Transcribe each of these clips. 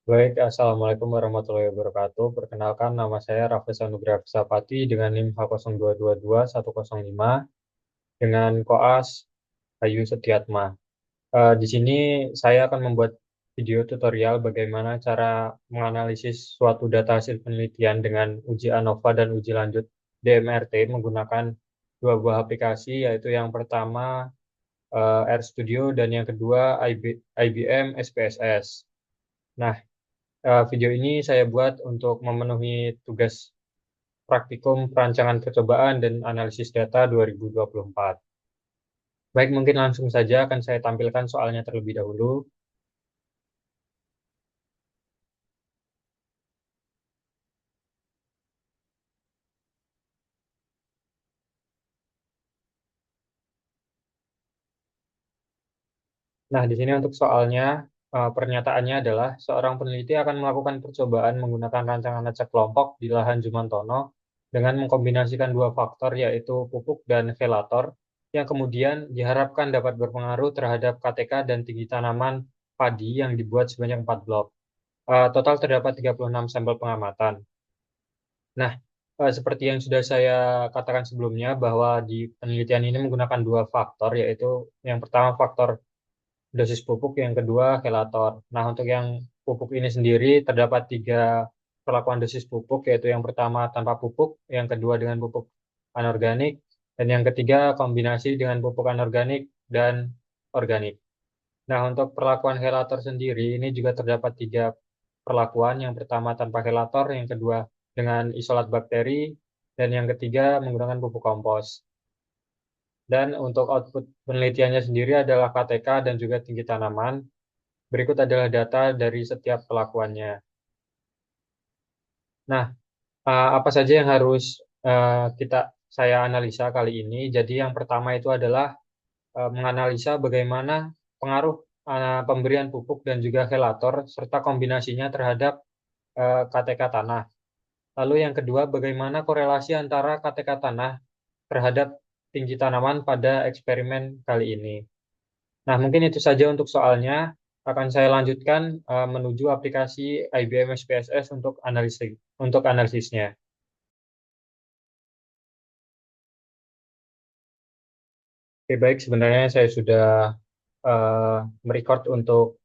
Baik, Assalamualaikum warahmatullahi wabarakatuh. Perkenalkan, nama saya Raffi Anugrah Sapati dengan NIM H0222-105 dengan koas Ayu Setiatma. Di sini saya akan membuat video tutorial bagaimana cara menganalisis suatu data hasil penelitian dengan uji ANOVA dan uji lanjut DMRT menggunakan dua buah aplikasi, yaitu yang pertama RStudio dan yang kedua IBM SPSS. Nah, video ini saya buat untuk memenuhi tugas praktikum perancangan percobaan dan analisis data 2024. Baik, mungkin langsung saja akan saya tampilkan soalnya terlebih dahulu. Nah, di sini untuk soalnya, pernyataannya adalah seorang peneliti akan melakukan percobaan menggunakan rancangan acak kelompok di lahan Jumantono dengan mengkombinasikan dua faktor yaitu pupuk dan velator yang kemudian diharapkan dapat berpengaruh terhadap KTK dan tinggi tanaman padi yang dibuat sebanyak 4 blok. Total terdapat 36 sampel pengamatan. Nah, seperti yang sudah saya katakan sebelumnya bahwa di penelitian ini menggunakan dua faktor yaitu yang pertama faktor dosis pupuk, yang kedua helator. Nah, untuk yang pupuk ini sendiri terdapat tiga perlakuan dosis pupuk, yaitu yang pertama tanpa pupuk, yang kedua dengan pupuk anorganik, dan yang ketiga kombinasi dengan pupuk anorganik dan organik. Nah, untuk perlakuan helator sendiri ini juga terdapat tiga perlakuan. Yang pertama tanpa helator, yang kedua dengan isolat bakteri, dan yang ketiga menggunakan pupuk kompos. Dan untuk output penelitiannya sendiri adalah KTK dan juga tinggi tanaman. Berikut adalah data dari setiap pelakuannya. Nah, apa saja yang harus saya analisa kali ini? Jadi yang pertama itu adalah menganalisa bagaimana pengaruh pemberian pupuk dan juga helator serta kombinasinya terhadap KTK tanah. Lalu yang kedua, bagaimana korelasi antara KTK tanah terhadap tinggi tanaman pada eksperimen kali ini. Nah, mungkin itu saja untuk soalnya. Akan saya lanjutkan menuju aplikasi IBM SPSS untuk analisisnya. Oke, baik. Sebenarnya saya sudah eh, merecord untuk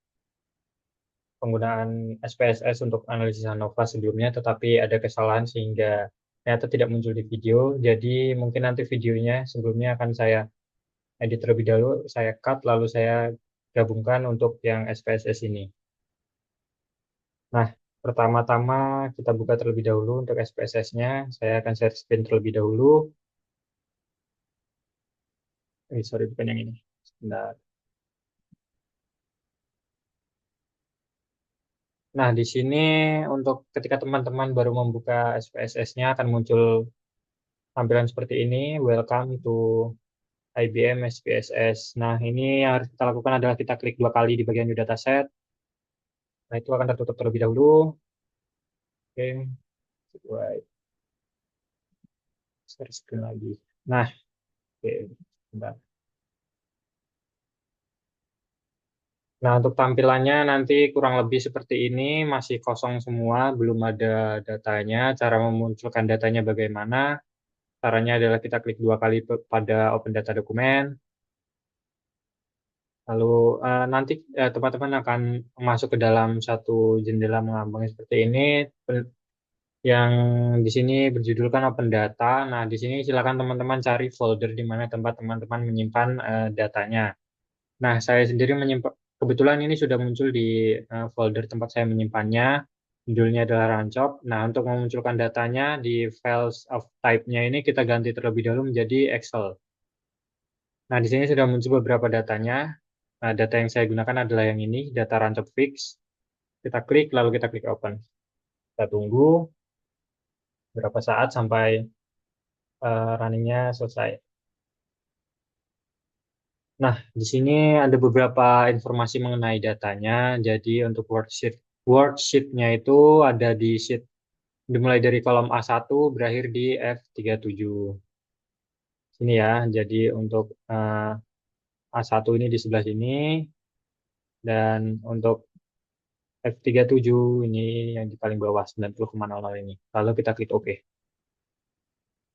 penggunaan SPSS untuk analisis ANOVA sebelumnya, tetapi ada kesalahan sehingga ternyata tidak muncul di video. Jadi mungkin nanti videonya sebelumnya akan saya edit terlebih dahulu, saya cut, lalu saya gabungkan untuk yang SPSS ini. Nah, pertama-tama kita buka terlebih dahulu untuk SPSS-nya. Saya akan share screen terlebih dahulu. Sorry, bukan yang ini. Sebentar. Nah, di sini untuk ketika teman-teman baru membuka SPSS-nya akan muncul tampilan seperti ini. Welcome to IBM SPSS. Nah, ini yang harus kita lakukan adalah kita klik dua kali di bagian New Dataset. Nah, itu akan tertutup terlebih dahulu. Oke, sesuai. Share screen lagi. Nah, oke. Sebentar. Nah, untuk tampilannya nanti kurang lebih seperti ini, masih kosong semua, belum ada datanya. Cara memunculkan datanya bagaimana? Caranya adalah kita klik dua kali pada Open Data Dokumen, lalu nanti teman-teman akan masuk ke dalam satu jendela mengambang seperti ini, yang di sini berjudulkan Open Data. Nah, di sini silakan teman-teman cari folder di mana tempat teman-teman menyimpan datanya. Nah, saya sendiri menyimpan, kebetulan ini sudah muncul di folder tempat saya menyimpannya. Judulnya adalah Rancop. Nah, untuk memunculkan datanya di files of type-nya ini kita ganti terlebih dahulu menjadi Excel. Nah, di sini sudah muncul beberapa datanya. Nah, data yang saya gunakan adalah yang ini, data Rancop Fix. Kita klik, lalu kita klik Open. Kita tunggu berapa saat sampai runningnya selesai. Nah, di sini ada beberapa informasi mengenai datanya. Jadi untuk worksheet-nya itu ada di sheet dimulai dari kolom A1 berakhir di F37. Sini ya. Jadi untuk A1 ini di sebelah sini, dan untuk F37 ini yang di paling bawah 90,00 ini. Lalu kita klik OK.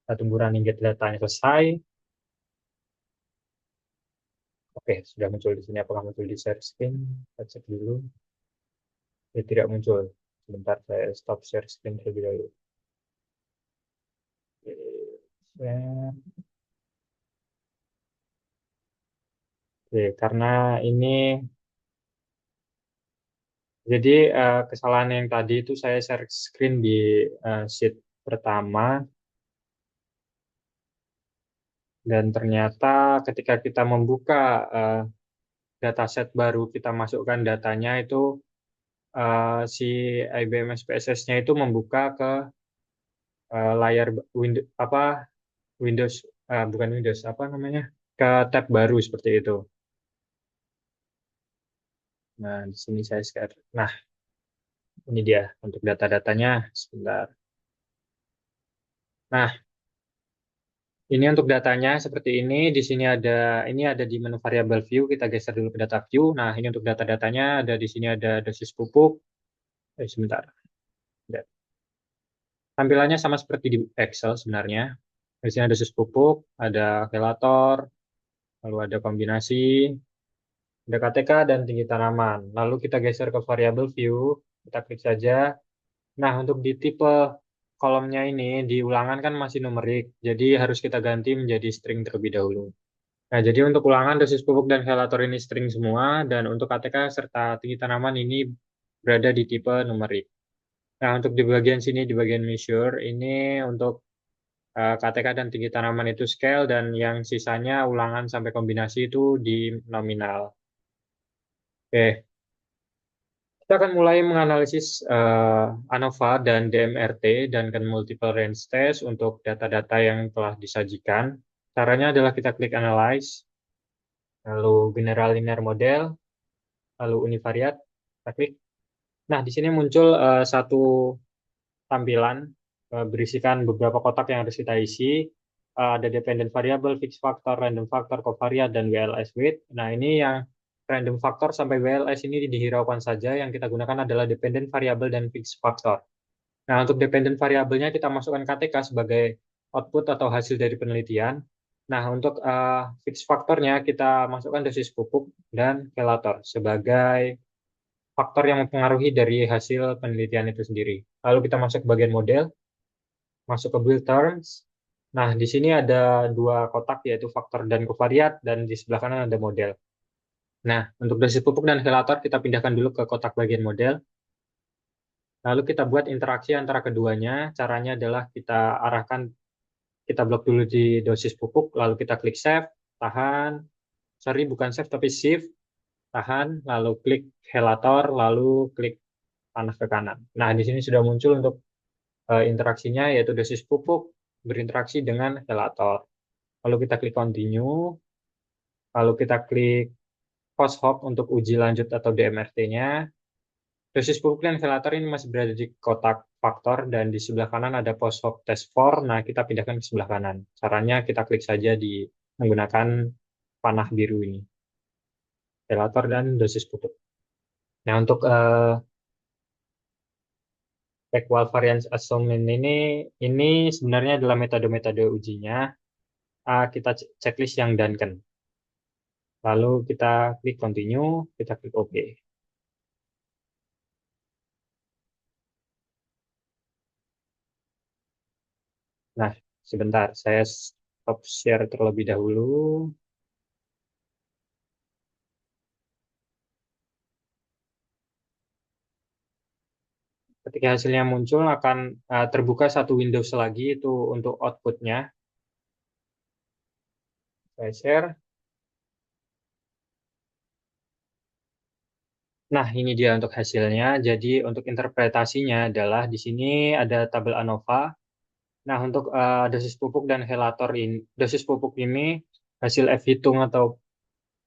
Kita tunggu running get datanya selesai. Oke, sudah muncul di sini. Apakah muncul di share screen? Kita cek dulu. Ya, tidak muncul. Sebentar, saya stop share screen terlebih dahulu. Oke, share. Oke, karena ini, jadi kesalahan yang tadi itu saya share screen di sheet pertama, dan ternyata ketika kita membuka eh, dataset baru, kita masukkan datanya itu si IBM SPSS-nya itu membuka ke layar Windows apa Windows bukan Windows apa namanya ke tab baru seperti itu. Nah, di sini saya share. Nah, ini dia untuk data-datanya. Sebentar. Nah, ini untuk datanya seperti ini. Di sini ada di menu variable view. Kita geser dulu ke data view. Nah, ini untuk data-datanya ada di sini ada dosis pupuk. Sebentar. Tampilannya sama seperti di Excel sebenarnya. Di sini ada dosis pupuk, ada velator, lalu ada kombinasi, ada KTK, dan tinggi tanaman. Lalu kita geser ke variable view, kita klik saja. Nah, untuk di tipe kolomnya ini, di ulangan kan masih numerik, jadi harus kita ganti menjadi string terlebih dahulu. Nah, jadi untuk ulangan dosis pupuk dan velator ini string semua, dan untuk KTK serta tinggi tanaman ini berada di tipe numerik. Nah, untuk di bagian sini, di bagian measure, ini untuk KTK dan tinggi tanaman itu scale, dan yang sisanya ulangan sampai kombinasi itu di nominal. Oke, kita akan mulai menganalisis ANOVA dan DMRT dan kan multiple range test untuk data-data yang telah disajikan. Caranya adalah kita klik Analyze, lalu General Linear Model, lalu Univariate, kita klik. Nah, di sini muncul satu tampilan berisikan beberapa kotak yang harus kita isi. Ada dependent variable, fixed factor, random factor, covariate, dan WLS weight. Nah, ini yang random factor sampai WLS ini dihiraukan saja. Yang kita gunakan adalah dependent variable dan fixed factor. Nah, untuk dependent variabelnya kita masukkan KTK sebagai output atau hasil dari penelitian. Nah, untuk fixed factornya kita masukkan dosis pupuk dan velator sebagai faktor yang mempengaruhi dari hasil penelitian itu sendiri. Lalu kita masuk ke bagian model, masuk ke build terms. Nah, di sini ada dua kotak yaitu faktor dan covariat, dan di sebelah kanan ada model. Nah, untuk dosis pupuk dan velator kita pindahkan dulu ke kotak bagian model. Lalu kita buat interaksi antara keduanya. Caranya adalah kita arahkan, kita blok dulu di dosis pupuk, lalu kita klik save, tahan, sorry bukan save tapi shift, tahan, lalu klik velator, lalu klik panah ke kanan. Nah, di sini sudah muncul untuk interaksinya yaitu dosis pupuk berinteraksi dengan velator. Lalu kita klik continue, lalu kita klik post hoc untuk uji lanjut atau DMRT-nya. Dosis pupuk dan velator ini masih berada di kotak faktor, dan di sebelah kanan ada post hoc test for. Nah, kita pindahkan ke sebelah kanan. Caranya kita klik saja di menggunakan panah biru ini, velator dan dosis pupuk. Nah, untuk equal variance assessment ini sebenarnya adalah metode-metode ujinya. Kita checklist yang Duncan. Lalu kita klik continue, kita klik OK. Nah, sebentar, saya stop share terlebih dahulu. Ketika hasilnya muncul akan terbuka satu Windows lagi itu untuk outputnya. Saya share. Nah, ini dia untuk hasilnya. Jadi untuk interpretasinya adalah di sini ada tabel ANOVA. Nah, untuk dosis pupuk dan velator ini, dosis pupuk ini hasil F hitung atau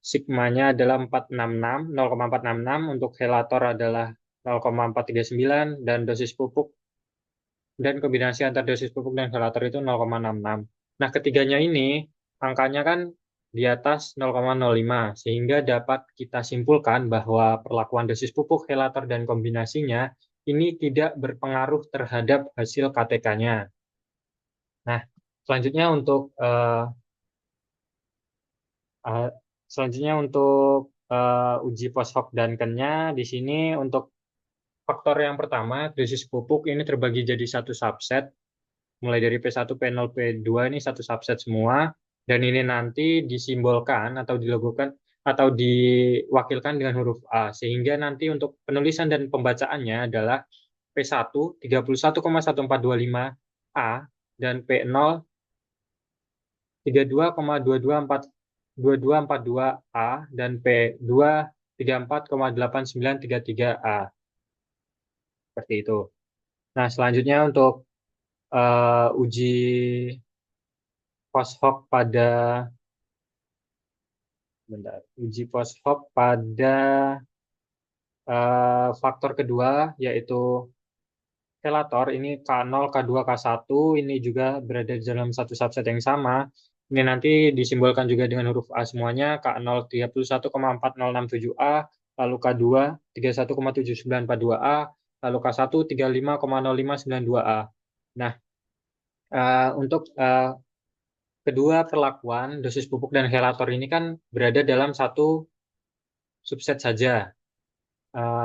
sigmanya adalah 466, 0,466, untuk velator adalah 0,439, dan dosis pupuk dan kombinasi antar dosis pupuk dan velator itu 0,66. Nah, ketiganya ini angkanya kan di atas 0,05 sehingga dapat kita simpulkan bahwa perlakuan dosis pupuk, helator, dan kombinasinya ini tidak berpengaruh terhadap hasil KTK-nya. Nah, selanjutnya untuk eh, uji post hoc dan ken-nya di sini untuk faktor yang pertama, dosis pupuk ini terbagi jadi satu subset, mulai dari P1, P0, P2 ini satu subset semua, dan ini nanti disimbolkan atau dilogokan atau diwakilkan dengan huruf A, sehingga nanti untuk penulisan dan pembacaannya adalah P1 31,1425 A dan P0 32,2242 A dan P2 34,8933 A. Seperti itu. Nah, selanjutnya untuk uji post hoc pada uji post hoc pada faktor kedua yaitu relator ini K0, K2, K1 ini juga berada di dalam satu subset yang sama. Ini nanti disimbolkan juga dengan huruf A semuanya. K0 31,4067A, lalu K2 31,7942A, lalu K1 35,0592A. Nah, untuk kedua perlakuan dosis pupuk dan helator ini kan berada dalam satu subset saja.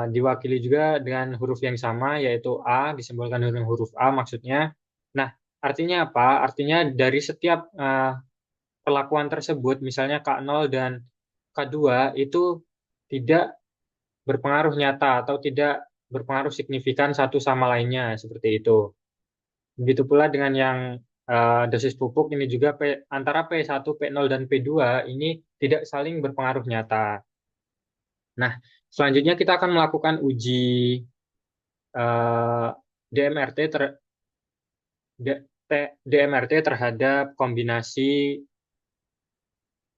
Diwakili juga dengan huruf yang sama, yaitu A, disimbolkan dengan huruf A maksudnya. Nah, artinya apa? Artinya dari setiap perlakuan tersebut, misalnya K0 dan K2, itu tidak berpengaruh nyata atau tidak berpengaruh signifikan satu sama lainnya, seperti itu. Begitu pula dengan yang dosis pupuk ini juga antara P1, P0, dan P2 ini tidak saling berpengaruh nyata. Nah, selanjutnya kita akan melakukan uji eh, DMRT DMRT terhadap kombinasi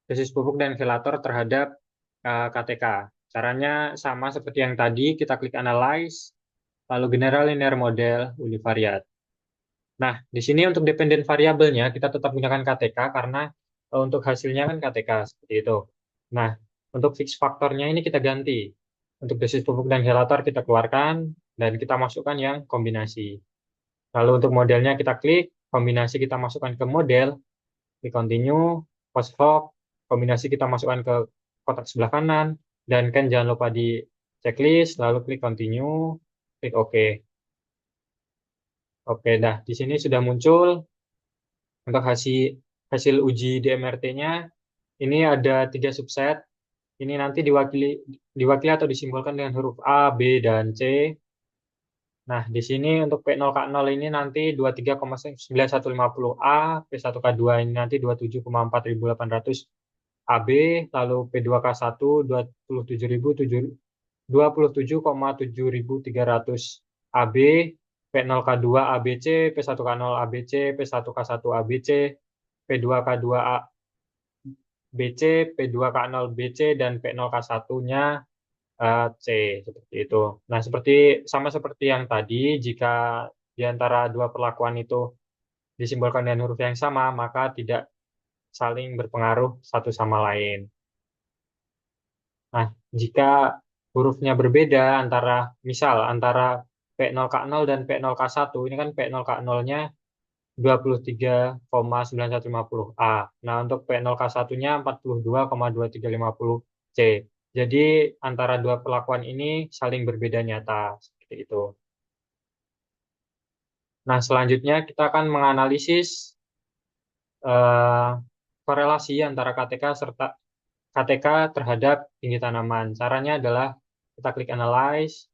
dosis pupuk dan ventilator terhadap KTK. Caranya sama seperti yang tadi, kita klik Analyze, lalu General Linear Model, Univariate. Nah, di sini untuk dependent variabelnya kita tetap gunakan KTK karena untuk hasilnya kan KTK seperti itu. Nah, untuk fix faktornya ini kita ganti. Untuk dosis pupuk dan ventilator kita keluarkan dan kita masukkan yang kombinasi. Lalu untuk modelnya kita klik, kombinasi kita masukkan ke model, klik continue, post hoc, kombinasi kita masukkan ke kotak sebelah kanan, dan kan jangan lupa di checklist, lalu klik continue, klik OK. Oke, dah di sini sudah muncul untuk hasil uji DMRT-nya. Ini ada 3 subset. Ini nanti diwakili atau disimbolkan dengan huruf A, B, dan C. Nah, di sini untuk P0K0 ini nanti 23,9150A, P1K2 ini nanti 27,4800 AB, lalu P2K1 27,7300 AB, P0K2 ABC, P1K0 ABC, P1K1 ABC, P2K2 BC, P2K0 BC, dan P0K1-nya C, seperti itu. Nah, sama seperti yang tadi, jika di antara dua perlakuan itu disimbolkan dengan huruf yang sama, maka tidak saling berpengaruh satu sama lain. Nah, jika hurufnya berbeda antara P0K0 dan P0K1, ini kan P0K0-nya 23,9150A. Nah, untuk P0K1-nya 42,2350C. Jadi, antara dua perlakuan ini saling berbeda nyata. Seperti itu. Nah, selanjutnya kita akan menganalisis eh, korelasi antara KTK terhadap tinggi tanaman. Caranya adalah kita klik Analyze,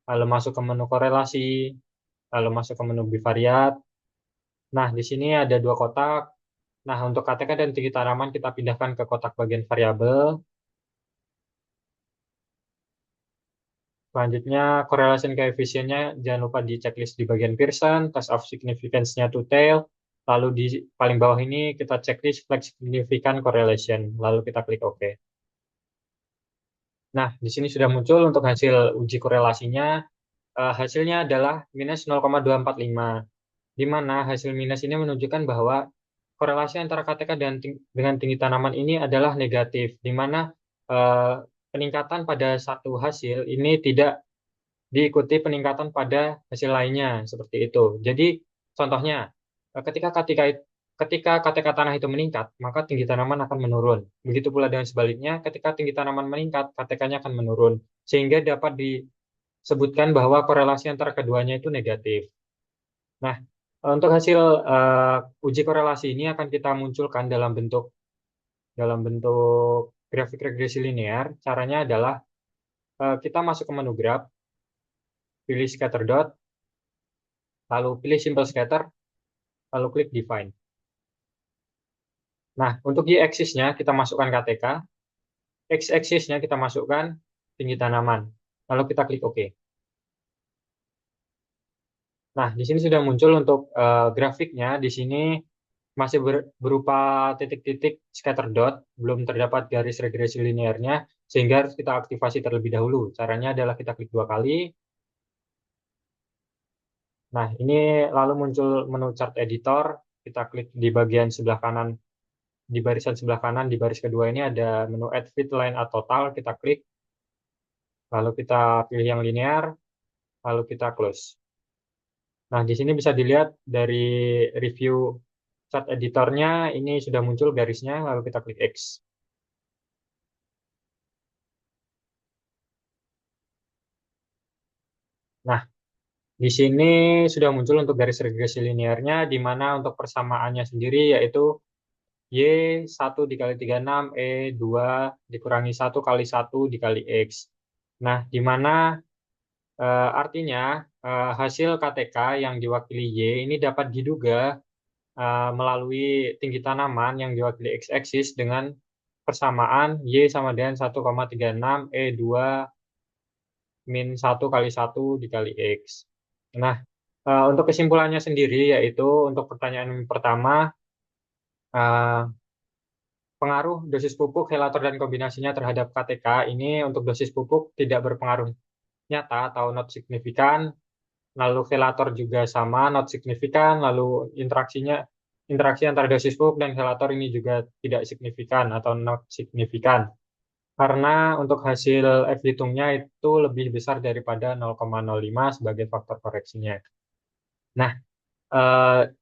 lalu masuk ke menu korelasi, lalu masuk ke menu bivariat. Nah, di sini ada 2 kotak. Nah, untuk KTK dan tinggi tanaman kita pindahkan ke kotak bagian variabel. Selanjutnya, correlation coefficient-nya jangan lupa di checklist di bagian Pearson, test of significance-nya to tail, lalu di paling bawah ini kita checklist flag significant correlation, lalu kita klik OK. Nah, di sini sudah muncul untuk hasil uji korelasinya. Hasilnya adalah minus 0,245, di mana hasil minus ini menunjukkan bahwa korelasi antara KTK dengan tinggi tanaman ini adalah negatif, di mana eh, peningkatan pada satu hasil ini tidak diikuti peningkatan pada hasil lainnya seperti itu. Jadi contohnya ketika KTK tanah itu meningkat, maka tinggi tanaman akan menurun. Begitu pula dengan sebaliknya, ketika tinggi tanaman meningkat, KTK-nya akan menurun. Sehingga dapat disebutkan bahwa korelasi antara keduanya itu negatif. Nah, untuk hasil uji korelasi ini akan kita munculkan dalam bentuk grafik regresi linear. Caranya adalah kita masuk ke menu graph, pilih scatter dot, lalu pilih simple scatter, lalu klik define. Nah, untuk y-axis-nya kita masukkan KTK, x-axis-nya kita masukkan tinggi tanaman. Lalu kita klik OK. Nah, di sini sudah muncul untuk grafiknya. Di sini masih berupa titik-titik scatter dot, belum terdapat garis regresi linearnya, sehingga harus kita aktifasi terlebih dahulu. Caranya adalah kita klik 2 kali. Nah, ini lalu muncul menu chart editor. Kita klik di bagian sebelah kanan, di barisan sebelah kanan, di baris kedua ini ada menu add fit line atau total. Kita klik, lalu kita pilih yang linear, lalu kita close. Nah, di sini bisa dilihat dari review chart editornya, ini sudah muncul garisnya, lalu kita klik X. Nah, di sini sudah muncul untuk garis regresi linearnya, di mana untuk persamaannya sendiri yaitu Y1 dikali 36, E2 dikurangi 1 kali 1 dikali X. Nah, di mana artinya hasil KTK yang diwakili Y ini dapat diduga melalui tinggi tanaman yang diwakili X-axis dengan persamaan Y sama dengan 1,36 E2 min 1 kali 1 dikali X. Nah, untuk kesimpulannya sendiri yaitu untuk pertanyaan pertama, eh, pengaruh dosis pupuk, helator, dan kombinasinya terhadap KTK ini untuk dosis pupuk tidak berpengaruh nyata atau not signifikan, lalu helator juga sama, not signifikan, lalu interaksi antara dosis pupuk dan helator ini juga tidak signifikan atau not signifikan. Karena untuk hasil F hitungnya itu lebih besar daripada 0,05 sebagai faktor koreksinya. Nah,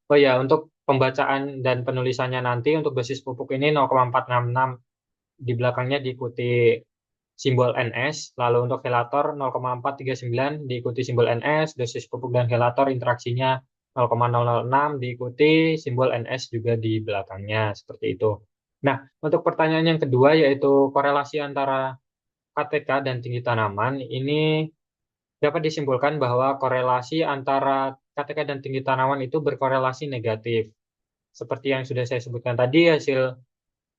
oh ya, untuk pembacaan dan penulisannya nanti untuk dosis pupuk ini 0,466, di belakangnya diikuti simbol NS, lalu untuk helator 0,439 diikuti simbol NS, dosis pupuk dan helator interaksinya 0,006 diikuti simbol NS juga di belakangnya, seperti itu. Nah, untuk pertanyaan yang kedua yaitu korelasi antara KTK dan tinggi tanaman, ini dapat disimpulkan bahwa korelasi antara KTK dan tinggi tanaman itu berkorelasi negatif. Seperti yang sudah saya sebutkan tadi, hasil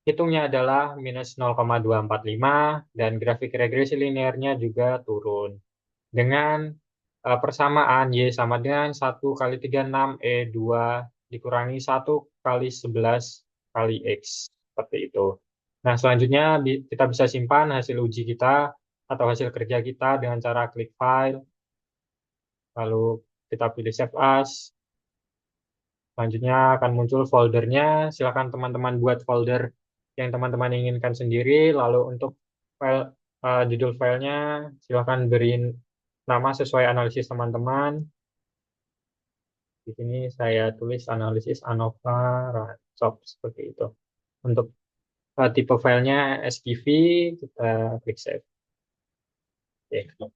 hitungnya adalah minus 0,245 dan grafik regresi linearnya juga turun. Dengan persamaan Y sama dengan 1 kali 36 E2 dikurangi 1 kali 11 kali X. Seperti itu. Nah, selanjutnya kita bisa simpan hasil uji kita atau hasil kerja kita dengan cara klik file, lalu kita pilih save as. Selanjutnya akan muncul foldernya. Silakan teman-teman buat folder yang teman-teman inginkan sendiri. Lalu untuk file judul filenya silakan beri nama sesuai analisis teman-teman. Di sini saya tulis analisis ANOVA Ransom seperti itu. Untuk tipe filenya SPV, kita klik save. Oke.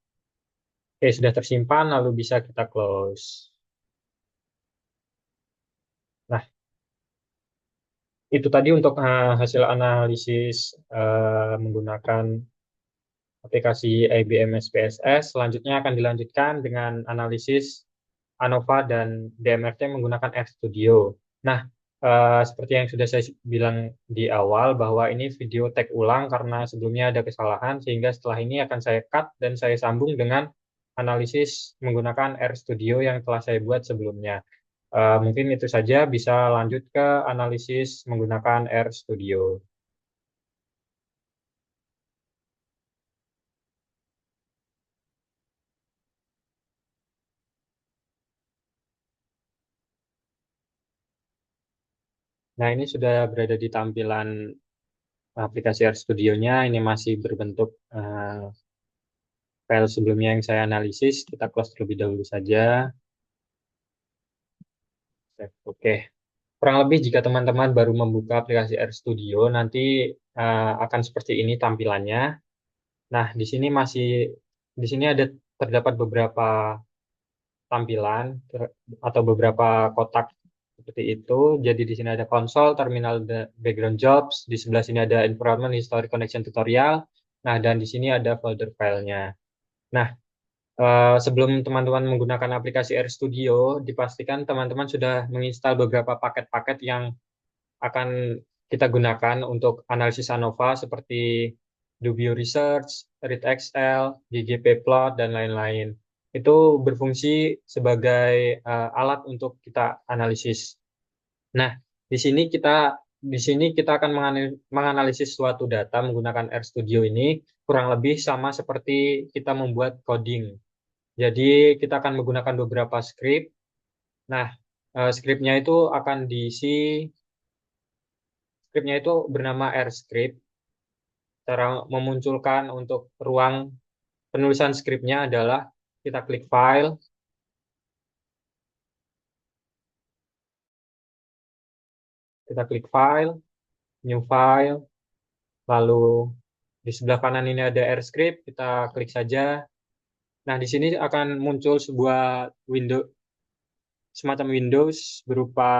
Oke, sudah tersimpan, lalu bisa kita close. Nah, itu tadi untuk hasil analisis menggunakan aplikasi IBM SPSS. Selanjutnya akan dilanjutkan dengan analisis ANOVA dan DMRT menggunakan RStudio. Nah, seperti yang sudah saya bilang di awal bahwa ini video tag ulang karena sebelumnya ada kesalahan, sehingga setelah ini akan saya cut dan saya sambung dengan analisis menggunakan RStudio yang telah saya buat sebelumnya. Mungkin itu saja, bisa lanjut ke analisis menggunakan RStudio. Nah, ini sudah berada di tampilan aplikasi RStudionya. Ini masih berbentuk file sebelumnya yang saya analisis. Kita close terlebih dahulu saja. Oke. Kurang lebih jika teman-teman baru membuka aplikasi RStudio, nanti akan seperti ini tampilannya. Nah, di sini ada terdapat beberapa tampilan atau beberapa kotak seperti itu. Jadi di sini ada konsol, terminal background jobs, di sebelah sini ada environment history connection tutorial. Nah, dan di sini ada folder filenya. Nah, sebelum teman-teman menggunakan aplikasi RStudio, dipastikan teman-teman sudah menginstal beberapa paket-paket yang akan kita gunakan untuk analisis ANOVA seperti Dubio Research, ReadXL, ggplot, dan lain-lain. Itu berfungsi sebagai alat untuk kita analisis. Nah, di sini kita akan menganalisis suatu data menggunakan RStudio ini kurang lebih sama seperti kita membuat coding. Jadi kita akan menggunakan beberapa script. Nah, scriptnya itu akan diisi Scriptnya itu bernama RScript. Cara memunculkan untuk ruang penulisan scriptnya adalah kita klik file, kita klik file, new file, lalu di sebelah kanan ini ada RScript, kita klik saja. Nah, di sini akan muncul semacam Windows berupa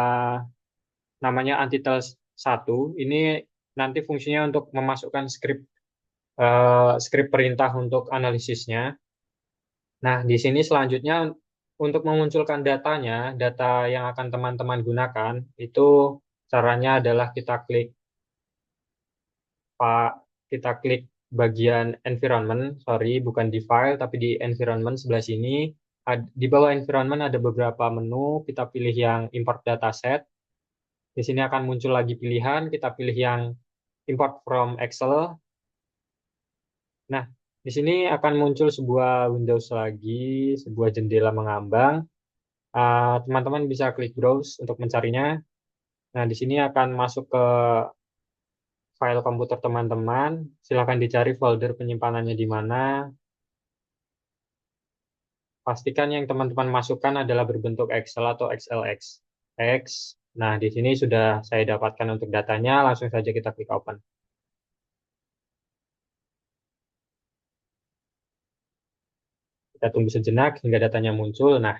namanya Untitled 1. Ini nanti fungsinya untuk memasukkan script perintah untuk analisisnya. Nah, di sini selanjutnya untuk memunculkan data yang akan teman-teman gunakan, itu caranya adalah Pak, kita klik bagian environment, sorry, bukan di file, tapi di environment sebelah sini. Di bawah environment ada beberapa menu, kita pilih yang import dataset. Di sini akan muncul lagi pilihan, kita pilih yang import from Excel. Nah, di sini akan muncul sebuah Windows lagi, sebuah jendela mengambang. Teman-teman bisa klik browse untuk mencarinya. Nah, di sini akan masuk ke file komputer teman-teman. Silakan dicari folder penyimpanannya di mana. Pastikan yang teman-teman masukkan adalah berbentuk Excel atau XLX. Nah, di sini sudah saya dapatkan untuk datanya. Langsung saja kita klik open. Kita tunggu sejenak hingga datanya muncul. Nah,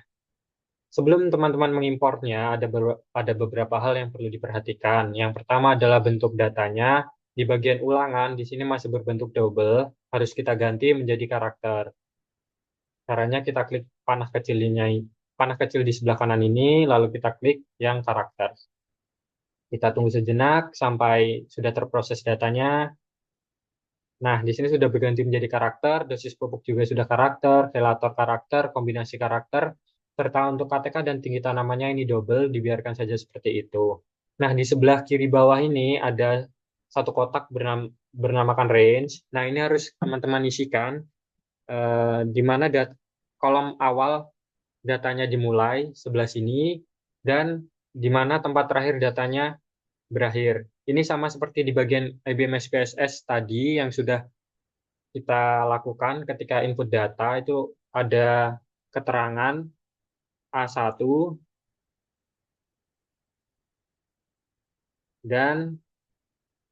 sebelum teman-teman mengimportnya, ada beberapa hal yang perlu diperhatikan. Yang pertama adalah bentuk datanya. Di bagian ulangan, di sini masih berbentuk double, harus kita ganti menjadi karakter. Caranya kita klik panah kecil di sebelah kanan ini, lalu kita klik yang karakter. Kita tunggu sejenak sampai sudah terproses datanya. Nah, di sini sudah berganti menjadi karakter, dosis pupuk juga sudah karakter, velator karakter, kombinasi karakter, serta untuk KTK dan tinggi tanamannya ini double, dibiarkan saja seperti itu. Nah, di sebelah kiri bawah ini ada satu kotak bernamakan range. Nah, ini harus teman-teman isikan di mana kolom awal datanya dimulai sebelah sini dan di mana tempat terakhir datanya berakhir. Ini sama seperti di bagian IBM SPSS tadi yang sudah kita lakukan ketika input data itu ada keterangan A1 dan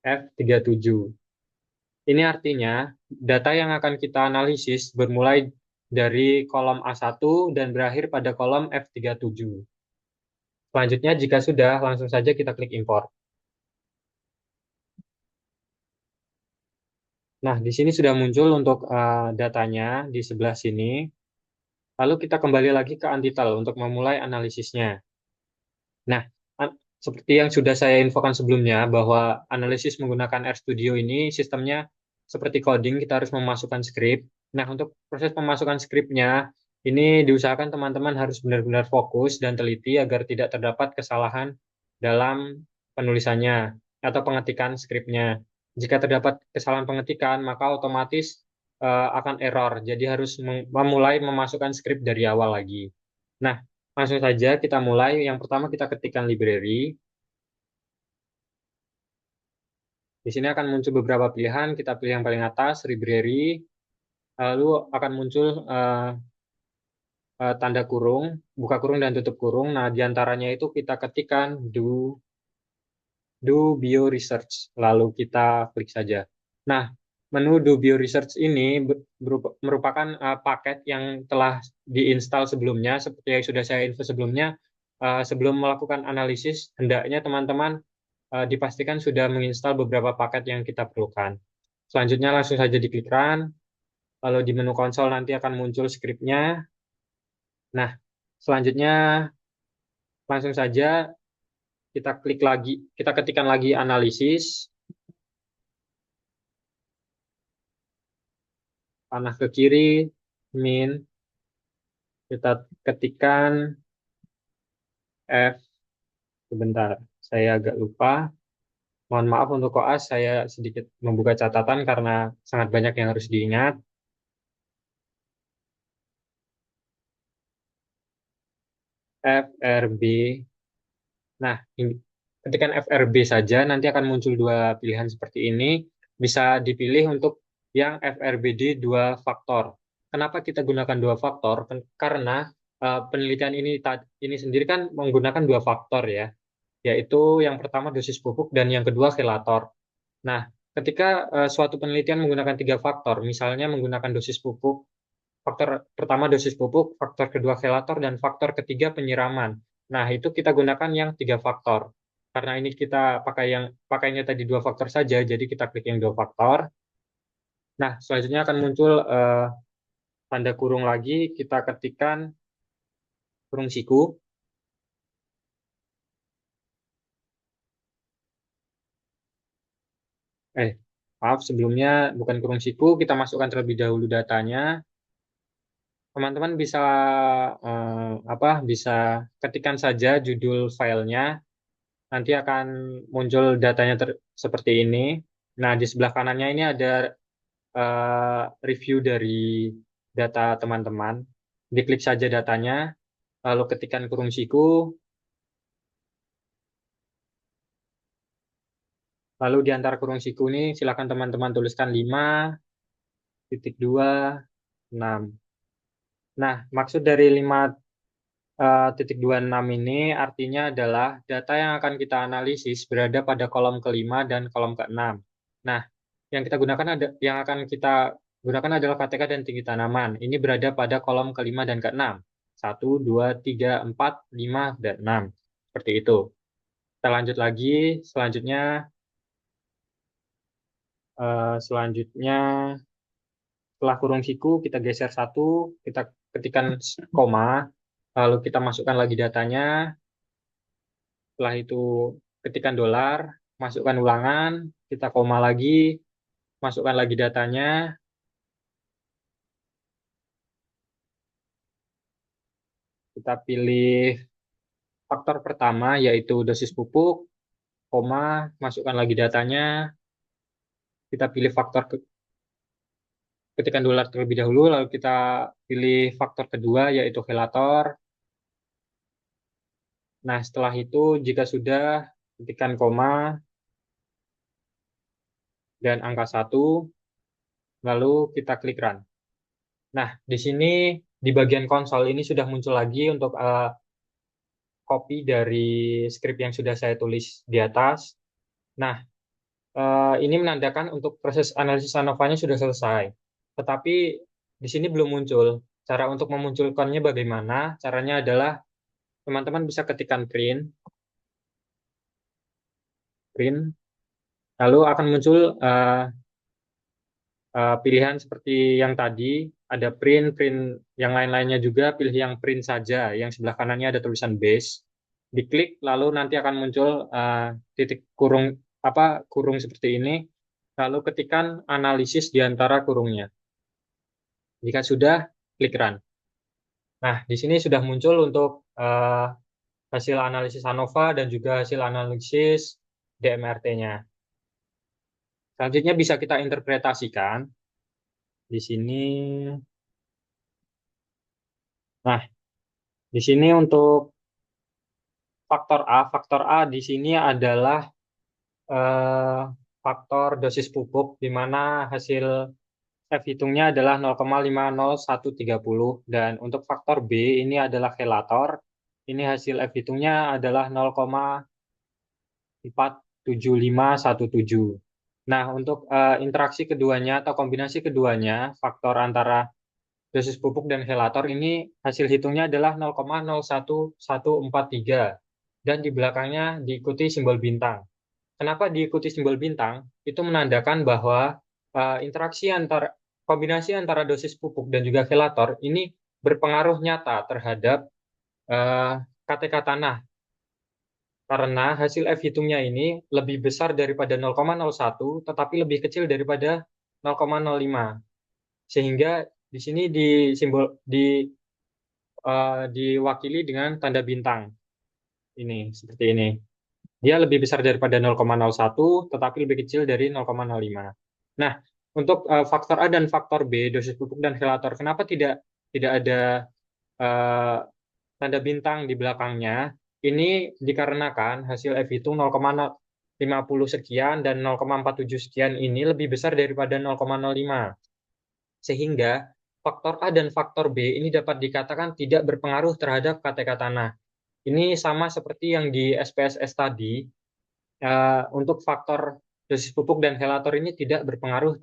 F37. Ini artinya data yang akan kita analisis bermulai dari kolom A1 dan berakhir pada kolom F37. Selanjutnya jika sudah langsung saja kita klik import. Nah, di sini sudah muncul untuk datanya di sebelah sini. Lalu kita kembali lagi ke Antitel untuk memulai analisisnya. Nah, seperti yang sudah saya infokan sebelumnya, bahwa analisis menggunakan RStudio ini sistemnya seperti coding, kita harus memasukkan script. Nah, untuk proses pemasukan scriptnya, ini diusahakan teman-teman harus benar-benar fokus dan teliti agar tidak terdapat kesalahan dalam penulisannya atau pengetikan scriptnya. Jika terdapat kesalahan pengetikan, maka otomatis akan error. Jadi harus memulai memasukkan script dari awal lagi. Nah, langsung saja kita mulai. Yang pertama kita ketikkan library. Di sini akan muncul beberapa pilihan, kita pilih yang paling atas, library, lalu akan muncul tanda kurung, buka kurung dan tutup kurung. Nah, diantaranya itu kita ketikkan do bio research, lalu kita klik saja. Nah, menu do bio research ini merupakan paket yang telah diinstal sebelumnya, seperti yang sudah saya info sebelumnya. Sebelum melakukan analisis, hendaknya teman-teman dipastikan sudah menginstal beberapa paket yang kita perlukan. Selanjutnya langsung saja diklik Run, lalu di menu konsol nanti akan muncul skripnya. Nah, selanjutnya langsung saja kita klik lagi, kita ketikkan lagi analisis, panah ke kiri, min, kita ketikkan F, sebentar, saya agak lupa. Mohon maaf untuk koas, saya sedikit membuka catatan karena sangat banyak yang harus diingat. FRB. Nah, ketikkan FRB saja, nanti akan muncul dua pilihan seperti ini. Bisa dipilih untuk yang FRBD dua faktor. Kenapa kita gunakan dua faktor? Karena penelitian ini sendiri kan menggunakan dua faktor ya, yaitu yang pertama dosis pupuk dan yang kedua khelator. Nah, ketika suatu penelitian menggunakan tiga faktor, misalnya menggunakan dosis pupuk, faktor pertama dosis pupuk, faktor kedua khelator, dan faktor ketiga penyiraman. Nah, itu kita gunakan yang tiga faktor. Karena ini kita pakainya tadi dua faktor saja, jadi kita klik yang dua faktor. Nah, selanjutnya akan muncul tanda kurung lagi, kita ketikkan kurung siku. Eh, maaf, sebelumnya bukan kurung siku, kita masukkan terlebih dahulu datanya. Teman-teman bisa bisa ketikkan saja judul filenya, nanti akan muncul datanya seperti ini. Nah, di sebelah kanannya ini ada review dari data teman-teman. Diklik saja datanya, lalu ketikkan kurung siku, lalu di antara kurung siku ini silakan teman-teman tuliskan 5.26. Nah, maksud dari 5.26 ini artinya adalah data yang akan kita analisis berada pada kolom kelima dan kolom keenam. Nah, yang akan kita gunakan adalah KTK dan tinggi tanaman. Ini berada pada kolom kelima dan keenam. 1, 2, 3, 4, 5, dan 6. Seperti itu. Kita lanjut lagi. Selanjutnya setelah kurung siku kita geser satu, kita ketikkan koma, lalu kita masukkan lagi datanya. Setelah itu ketikkan dolar, masukkan ulangan, kita koma lagi, masukkan lagi datanya, kita pilih faktor pertama yaitu dosis pupuk, koma, masukkan lagi datanya, kita pilih ketikkan dolar terlebih dahulu, lalu kita pilih faktor kedua yaitu velator. Nah, setelah itu jika sudah ketikkan koma dan angka satu, lalu kita klik run. Nah, di sini di bagian konsol ini sudah muncul lagi untuk copy dari skrip yang sudah saya tulis di atas. Nah, ini menandakan untuk proses analisis ANOVA-nya sudah selesai. Tetapi di sini belum muncul. Cara untuk memunculkannya bagaimana? Caranya adalah teman-teman bisa ketikkan print, lalu akan muncul pilihan seperti yang tadi, ada print yang lain-lainnya juga, pilih yang print saja, yang sebelah kanannya ada tulisan base, diklik, lalu nanti akan muncul titik kurung seperti ini, lalu ketikkan analisis di antara kurungnya. Jika sudah, klik run. Nah, di sini sudah muncul untuk hasil analisis ANOVA dan juga hasil analisis DMRT-nya. Selanjutnya bisa kita interpretasikan di sini. Nah, di sini untuk faktor A di sini adalah eh, faktor dosis pupuk, di mana hasil F hitungnya adalah 0,50130, dan untuk faktor B ini adalah helator. Ini hasil F hitungnya adalah 0,47517. Nah, untuk interaksi keduanya atau kombinasi keduanya, faktor antara dosis pupuk dan helator ini hasil hitungnya adalah 0,01143, dan di belakangnya diikuti simbol bintang. Kenapa diikuti simbol bintang? Itu menandakan bahwa interaksi antara kombinasi antara dosis pupuk dan juga helator ini berpengaruh nyata terhadap eh, KTK tanah, karena hasil F hitungnya ini lebih besar daripada 0,01 tetapi lebih kecil daripada 0,05, sehingga di sini diwakili dengan tanda bintang ini, seperti ini. Dia lebih besar daripada 0,01 tetapi lebih kecil dari 0,05. Nah, untuk faktor A dan faktor B, dosis pupuk dan helator, kenapa tidak ada eh, tanda bintang di belakangnya? Ini dikarenakan hasil F itu 0,50 sekian dan 0,47 sekian ini lebih besar daripada 0,05. Sehingga faktor A dan faktor B ini dapat dikatakan tidak berpengaruh terhadap KTK tanah. Ini sama seperti yang di SPSS tadi. Untuk faktor dosis pupuk dan helator ini eh, tidak berpengaruh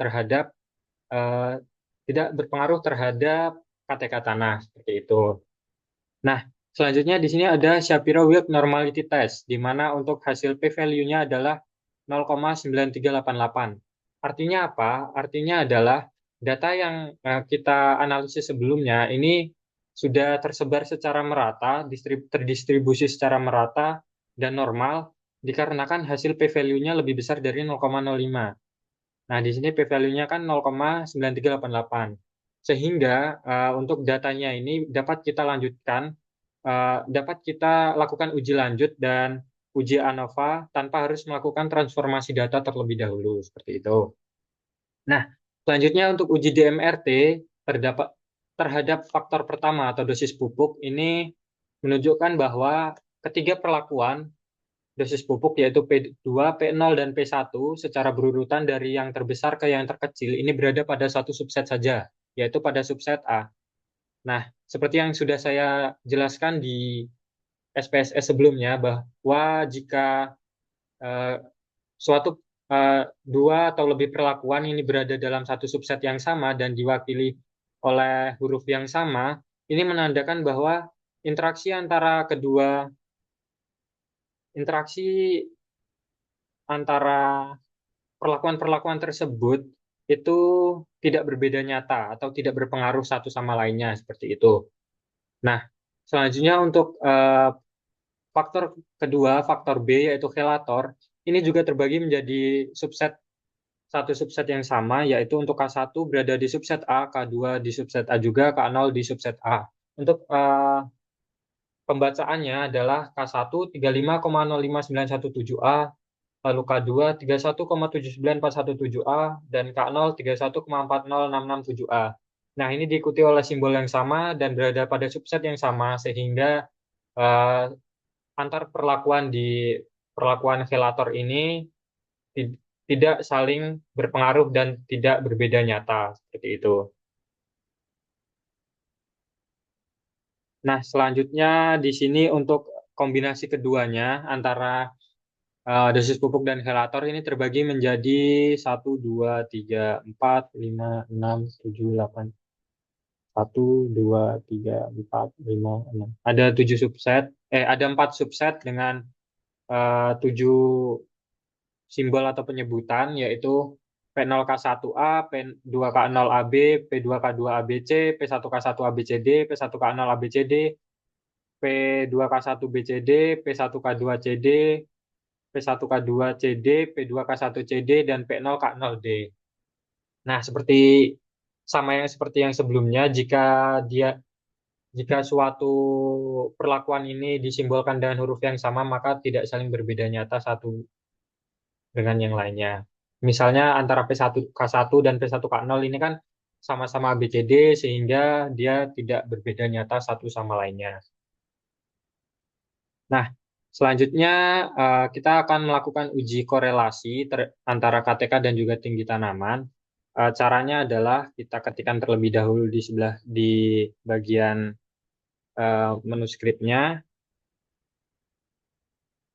terhadap KTK tanah, seperti itu. Nah, selanjutnya di sini ada Shapiro-Wilk Normality Test, di mana untuk hasil p-value-nya adalah 0,9388. Artinya apa? Artinya adalah data yang kita analisis sebelumnya ini sudah tersebar secara merata, terdistribusi secara merata dan normal, dikarenakan hasil p-value-nya lebih besar dari 0,05. Nah, di sini p-value-nya kan 0,9388. Sehingga untuk datanya ini dapat kita lakukan uji lanjut dan uji ANOVA tanpa harus melakukan transformasi data terlebih dahulu, seperti itu. Nah, selanjutnya untuk uji DMRT terhadap faktor pertama atau dosis pupuk ini menunjukkan bahwa ketiga perlakuan dosis pupuk yaitu P2, P0, dan P1 secara berurutan dari yang terbesar ke yang terkecil ini berada pada satu subset saja, yaitu pada subset A. Nah, seperti yang sudah saya jelaskan di SPSS sebelumnya, bahwa jika eh, suatu dua atau lebih perlakuan ini berada dalam satu subset yang sama dan diwakili oleh huruf yang sama, ini menandakan bahwa interaksi antara kedua interaksi antara perlakuan-perlakuan tersebut itu tidak berbeda nyata atau tidak berpengaruh satu sama lainnya, seperti itu. Nah, selanjutnya untuk faktor kedua, faktor B, yaitu helator, ini juga terbagi menjadi satu subset yang sama, yaitu untuk K1 berada di subset A, K2 di subset A juga, K0 di subset A. Untuk pembacaannya adalah K1 35,05917A, lalu K2 31,79417A, dan K0 31,40667A. Nah, ini diikuti oleh simbol yang sama dan berada pada subset yang sama, sehingga eh, antar perlakuan helator ini tidak saling berpengaruh dan tidak berbeda nyata, seperti itu. Nah, selanjutnya di sini untuk kombinasi keduanya antara dosis pupuk dan helator ini terbagi menjadi 1, 2, 3, 4, 5, 6, 7, 8. 1, 2, 3, 4, 5, 6. Ada 4 subset dengan 7 simbol atau penyebutan, yaitu P0K1A, P2K0AB, P2K2ABC, P1K1ABCD, P1K0ABCD, P2K1BCD, P1K2CD, P1K2CD, P2K1CD, dan P0K0D. Nah, seperti yang sebelumnya, jika suatu perlakuan ini disimbolkan dengan huruf yang sama, maka tidak saling berbeda nyata satu dengan yang lainnya. Misalnya antara P1K1 dan P1K0 ini kan sama-sama ABCD, sehingga dia tidak berbeda nyata satu sama lainnya. Nah, Selanjutnya, kita akan melakukan uji korelasi antara KTK dan juga tinggi tanaman. Caranya adalah kita ketikkan terlebih dahulu di bagian menu skripnya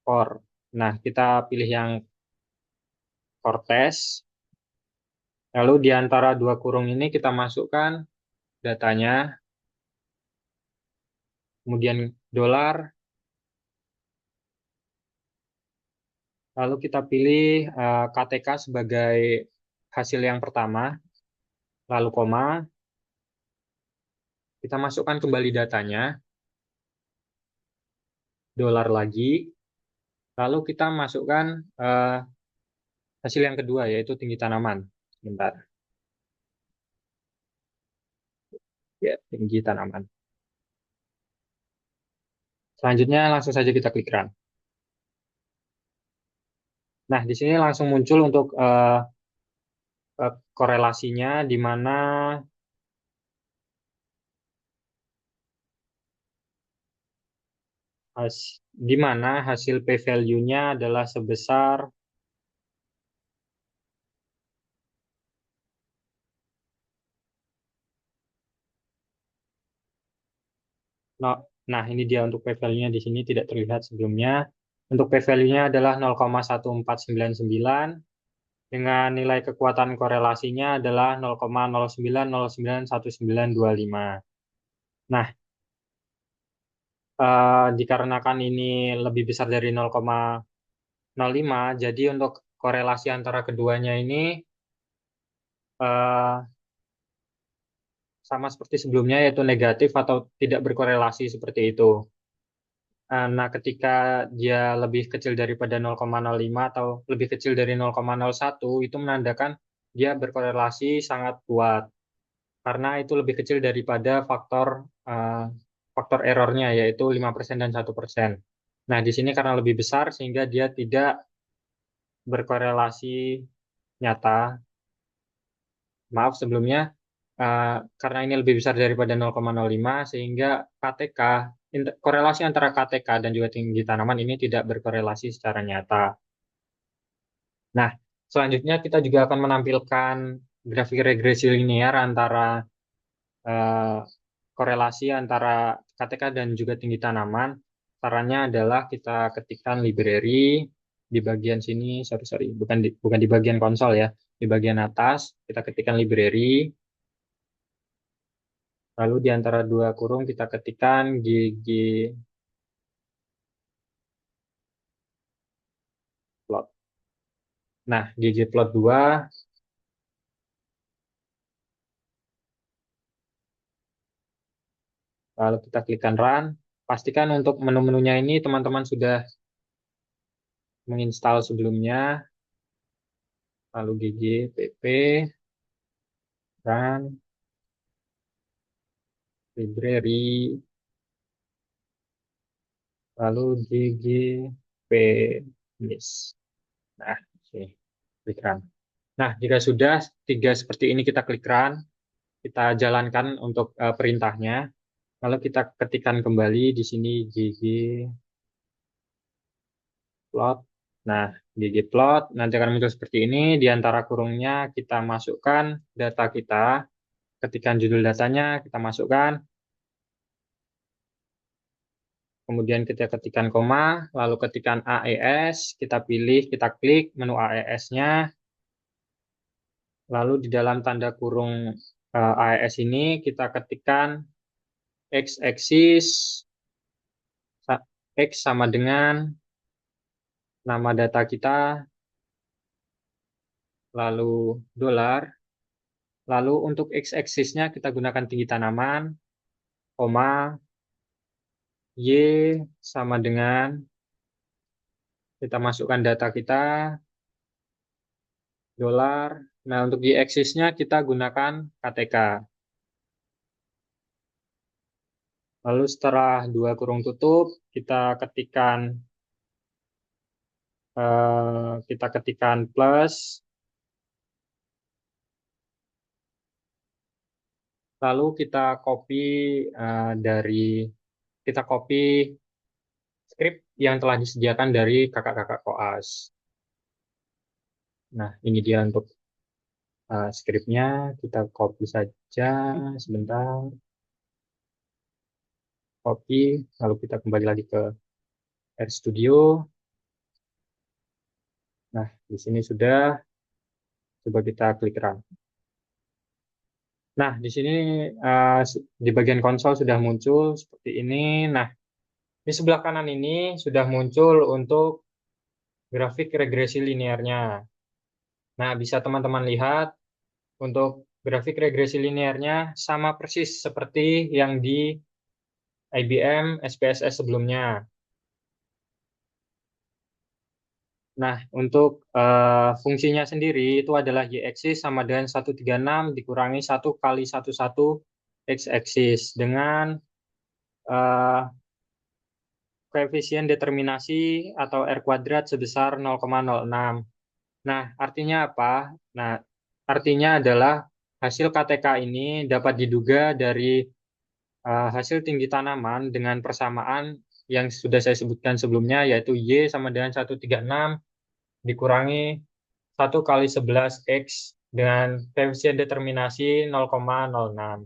core. Nah, kita pilih yang core test. Lalu di antara dua kurung ini kita masukkan datanya, kemudian dolar, lalu kita pilih KTK sebagai hasil yang pertama, lalu koma, kita masukkan kembali datanya, dolar lagi, lalu kita masukkan eh, hasil yang kedua yaitu tinggi tanaman. Bentar, ya tinggi tanaman. Selanjutnya langsung saja kita klik run. Nah, di sini langsung muncul untuk korelasinya di mana di mana hasil p-value-nya adalah sebesar no, nah ini dia untuk p-value-nya di sini tidak terlihat sebelumnya. Untuk p-value-nya adalah 0,1499 dengan nilai kekuatan korelasinya adalah 0,09091925. Nah, dikarenakan ini lebih besar dari 0,05, jadi untuk korelasi antara keduanya ini eh, sama seperti sebelumnya, yaitu negatif atau tidak berkorelasi seperti itu. Nah, ketika dia lebih kecil daripada 0,05 atau lebih kecil dari 0,01, itu menandakan dia berkorelasi sangat kuat karena itu lebih kecil daripada eh, faktor errornya yaitu 5% dan 1%. Nah, di sini karena lebih besar sehingga dia tidak berkorelasi nyata. Maaf sebelumnya, karena ini lebih besar daripada 0,05 sehingga KTK, korelasi antara KTK dan juga tinggi tanaman ini tidak berkorelasi secara nyata. Nah, selanjutnya kita juga akan menampilkan grafik regresi linear antara eh, korelasi antara KTK dan juga tinggi tanaman. Caranya adalah kita ketikkan library di bagian sini, sorry, bukan di bagian konsol ya, di bagian atas kita ketikkan library, lalu di antara dua kurung kita ketikkan ggplot. Nah, ggplot 2, lalu kita klikkan run. Pastikan untuk menu-menunya ini teman-teman sudah menginstal sebelumnya, lalu ggpp, run, library, lalu ggp list. Nah, oke, klik run. Nah, jika sudah tiga seperti ini kita klik run, kita jalankan untuk perintahnya. Lalu kita ketikkan kembali di sini ggplot. Nah, ggplot nanti akan muncul seperti ini. Di antara kurungnya kita masukkan data kita, ketikkan judul datanya, kita masukkan. Kemudian kita ketikkan koma, lalu ketikkan AES, kita pilih, kita klik menu AES-nya, lalu di dalam tanda kurung AES ini kita ketikkan x-axis x sama dengan nama data kita, lalu dolar, lalu untuk x-axisnya kita gunakan tinggi tanaman, koma, y sama dengan kita masukkan data kita, dolar. Nah, untuk y-axisnya kita gunakan KTK. Lalu setelah dua kurung tutup, kita ketikkan plus, lalu kita copy skrip yang telah disediakan dari kakak-kakak koas. Nah, ini dia untuk skripnya. Kita copy saja sebentar, copy, lalu kita kembali lagi ke RStudio. Nah, di sini sudah, coba kita klik run. Nah, di sini di bagian konsol sudah muncul seperti ini. Nah, di sebelah kanan ini sudah muncul untuk grafik regresi linearnya. Nah, bisa teman-teman lihat untuk grafik regresi linearnya sama persis seperti yang di IBM SPSS sebelumnya. Nah, untuk fungsinya sendiri itu adalah y-axis sama dengan 136 dikurangi 1 kali 11 x-axis dengan eh, koefisien determinasi atau R kuadrat sebesar 0,06. Nah, artinya apa? Nah, artinya adalah hasil KTK ini dapat diduga dari hasil tinggi tanaman dengan persamaan yang sudah saya sebutkan sebelumnya, yaitu Y sama dengan 136 dikurangi 1 kali 11 X dengan koefisien determinasi 0,06.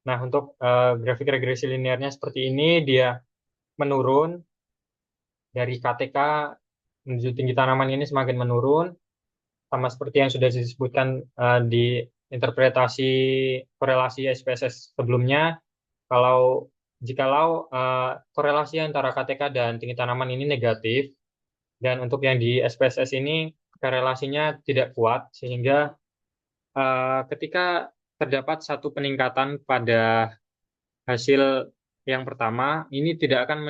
Nah, untuk grafik regresi linearnya seperti ini, dia menurun dari KTK menuju tinggi tanaman ini semakin menurun, sama seperti yang sudah disebutkan di interpretasi korelasi SPSS sebelumnya. Kalau jikalau korelasi antara KTK dan tinggi tanaman ini negatif, dan untuk yang di SPSS ini korelasinya tidak kuat, sehingga ketika terdapat satu peningkatan pada hasil yang pertama, ini tidak akan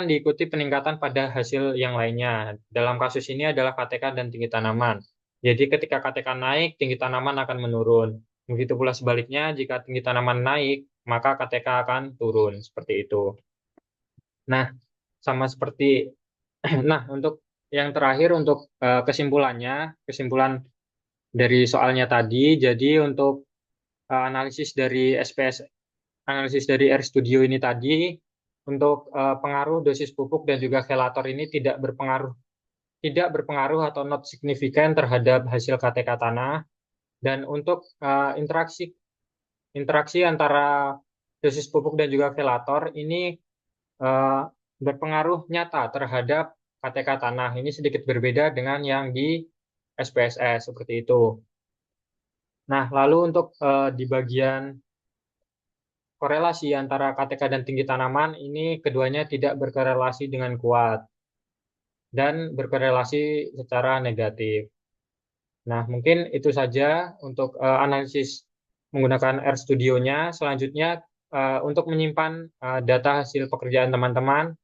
diikuti peningkatan pada hasil yang lainnya. Dalam kasus ini adalah KTK dan tinggi tanaman. Jadi ketika KTK naik, tinggi tanaman akan menurun. Begitu pula sebaliknya, jika tinggi tanaman naik, maka KTK akan turun. Seperti itu. Nah, sama seperti, nah untuk yang terakhir untuk kesimpulan dari soalnya tadi, jadi untuk analisis dari RStudio ini tadi, untuk pengaruh dosis pupuk dan juga velator ini tidak berpengaruh atau not signifikan terhadap hasil KTK tanah. Dan untuk interaksi antara dosis pupuk dan juga velator ini eh, berpengaruh nyata terhadap KTK tanah. Ini sedikit berbeda dengan yang di SPSS seperti itu. Nah, lalu untuk di bagian korelasi antara KTK dan tinggi tanaman ini keduanya tidak berkorelasi dengan kuat dan berkorelasi secara negatif. Nah, mungkin itu saja untuk analisis menggunakan RStudio-nya. Selanjutnya, untuk menyimpan data hasil pekerjaan teman-teman,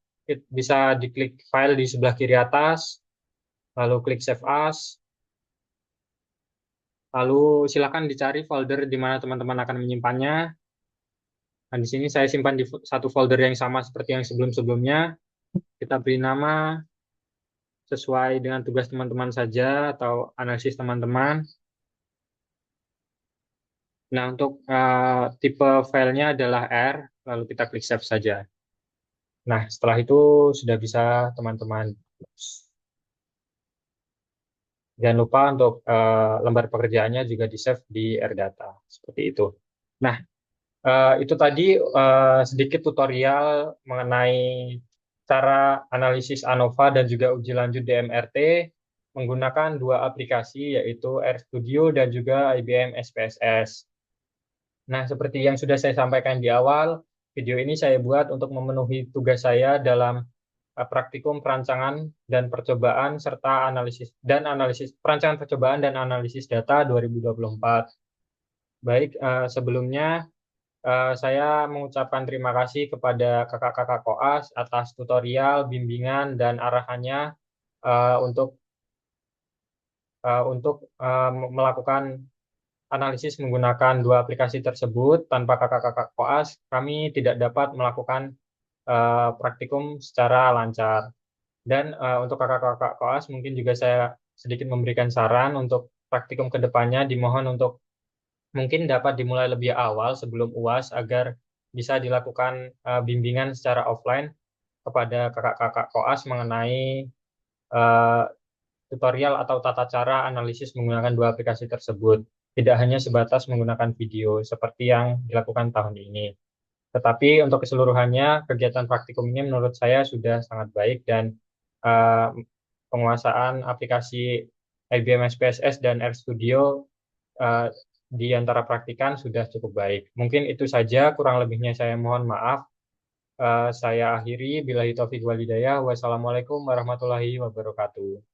bisa diklik file di sebelah kiri atas, lalu klik Save As, lalu silakan dicari folder di mana teman-teman akan menyimpannya. Nah, di sini saya simpan di satu folder yang sama seperti yang sebelum-sebelumnya. Kita beri nama sesuai dengan tugas teman-teman saja atau analisis teman-teman. Nah, untuk tipe filenya adalah R, lalu kita klik save saja. Nah, setelah itu sudah bisa teman-teman. Jangan lupa untuk lembar pekerjaannya juga di-save di AirData. Seperti itu. Nah, itu tadi sedikit tutorial mengenai cara analisis ANOVA dan juga uji lanjut DMRT menggunakan dua aplikasi, yaitu RStudio dan juga IBM SPSS. Nah, seperti yang sudah saya sampaikan di awal, video ini saya buat untuk memenuhi tugas saya dalam praktikum perancangan dan percobaan serta analisis perancangan percobaan dan analisis data 2024. Baik, sebelumnya saya mengucapkan terima kasih kepada kakak-kakak koas atas tutorial, bimbingan, dan arahannya untuk melakukan analisis menggunakan dua aplikasi tersebut. Tanpa kakak-kakak koas, kami tidak dapat melakukan praktikum secara lancar. Dan untuk kakak-kakak koas, mungkin juga saya sedikit memberikan saran untuk praktikum ke depannya, dimohon untuk mungkin dapat dimulai lebih awal sebelum UAS agar bisa dilakukan bimbingan secara offline kepada kakak-kakak koas mengenai eh, tutorial atau tata cara analisis menggunakan dua aplikasi tersebut. Tidak hanya sebatas menggunakan video seperti yang dilakukan tahun ini. Tetapi untuk keseluruhannya, kegiatan praktikum ini menurut saya sudah sangat baik dan eh, penguasaan aplikasi IBM SPSS dan RStudio eh, di antara praktikan sudah cukup baik. Mungkin itu saja, kurang lebihnya saya mohon maaf. Saya akhiri, billahi taufiq walhidayah. Wassalamualaikum warahmatullahi wabarakatuh.